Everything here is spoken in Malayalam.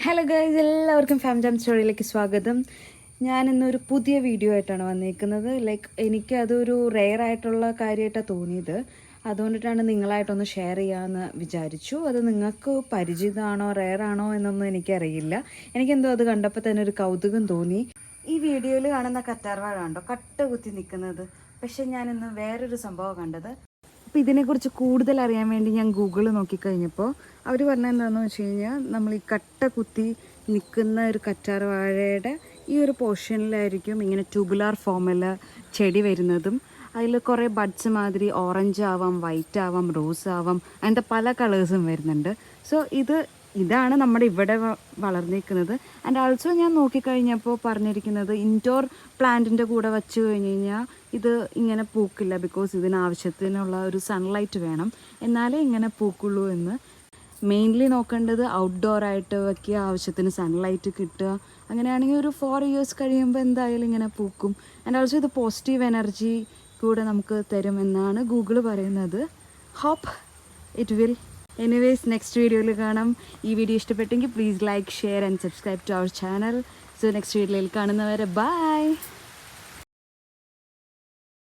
ഹലോ ഗൈസ്, എല്ലാവർക്കും ഫാം ജാം സ്റ്റോറിയിലേക്ക് സ്വാഗതം. ഞാനിന്നൊരു പുതിയ വീഡിയോ ആയിട്ടാണ് വന്നിരിക്കുന്നത്. എനിക്കതൊരു റെയർ ആയിട്ടുള്ള കാര്യമായിട്ടാണ് തോന്നിയത്. അതുകൊണ്ടിട്ടാണ് നിങ്ങളായിട്ടൊന്ന് ഷെയർ ചെയ്യാമെന്ന് വിചാരിച്ചു. അത് നിങ്ങൾക്ക് പരിചിതമാണോ റെയർ ആണോ എന്നൊന്നും എനിക്കറിയില്ല. എനിക്കെന്തോ അത് കണ്ടപ്പോൾ തന്നെ ഒരു കൗതുകം തോന്നി. ഈ വീഡിയോയിൽ കാണുന്ന കറ്റാർവാഴ കണ്ടോ കട്ട കുത്തി നിൽക്കുന്നത്. പക്ഷെ ഞാനിന്ന് വേറൊരു സംഭവം കണ്ടത്. അപ്പോൾ ഇതിനെക്കുറിച്ച് കൂടുതൽ അറിയാൻ വേണ്ടി ഞാൻ ഗൂഗിൾ നോക്കിക്കഴിഞ്ഞപ്പോൾ അവർ പറഞ്ഞത് എന്താണെന്ന് വെച്ച് കഴിഞ്ഞാൽ, നമ്മൾ ഈ കട്ട കുത്തി നിൽക്കുന്ന ഒരു കറ്റാർ വാഴയുടെ ഈ ഒരു പോർഷനിലായിരിക്കും ഇങ്ങനെ ട്യൂബുലാർ ഫോമിൽ ചെടി വരുന്നതും. അതിൽ കുറേ ബഡ്സ് മാതിരി ഓറഞ്ച് ആവാം, വൈറ്റ് ആവാം, റോസ് ആവാം, അങ്ങനത്തെ പല കളേഴ്സും വരുന്നുണ്ട്. സോ ഇതാണ് നമ്മുടെ ഇവിടെ വളർന്നിരിക്കുന്നത്. ആൻഡ് ആൾസോ ഞാൻ നോക്കിക്കഴിഞ്ഞപ്പോൾ പറഞ്ഞിരിക്കുന്നത് ഇൻഡോർ പ്ലാന്റിൻ്റെ കൂടെ വച്ച് കഴിഞ്ഞ് കഴിഞ്ഞാൽ ഇത് ഇങ്ങനെ പൂക്കില്ല. ബിക്കോസ് ഇതിനാവശ്യത്തിനുള്ള ഒരു സൺലൈറ്റ് വേണം, എന്നാലേ ഇങ്ങനെ പൂക്കുള്ളൂ എന്ന്. മെയിൻലി നോക്കേണ്ടത് ഔട്ട്ഡോർ ആയിട്ട് വയ്ക്കുക, ആവശ്യത്തിന് സൺലൈറ്റ് കിട്ടുക. അങ്ങനെയാണെങ്കിൽ ഒരു 4 years കഴിയുമ്പോൾ എന്തായാലും ഇങ്ങനെ പൂക്കും. ആൻഡ് ഓൾസോ ഇത് പോസിറ്റീവ് എനർജി കൂടെ നമുക്ക് തരുമെന്നാണ് ഗൂഗിൾ പറയുന്നത്. Hope it will. Anyways, next വീഡിയോയിൽ കാണാം. ഈ വീഡിയോ ഇഷ്ടപ്പെട്ടെങ്കിൽ please like, share and subscribe to our channel. So next വീഡിയോയിൽ കാണുന്നവരെ ബൈ.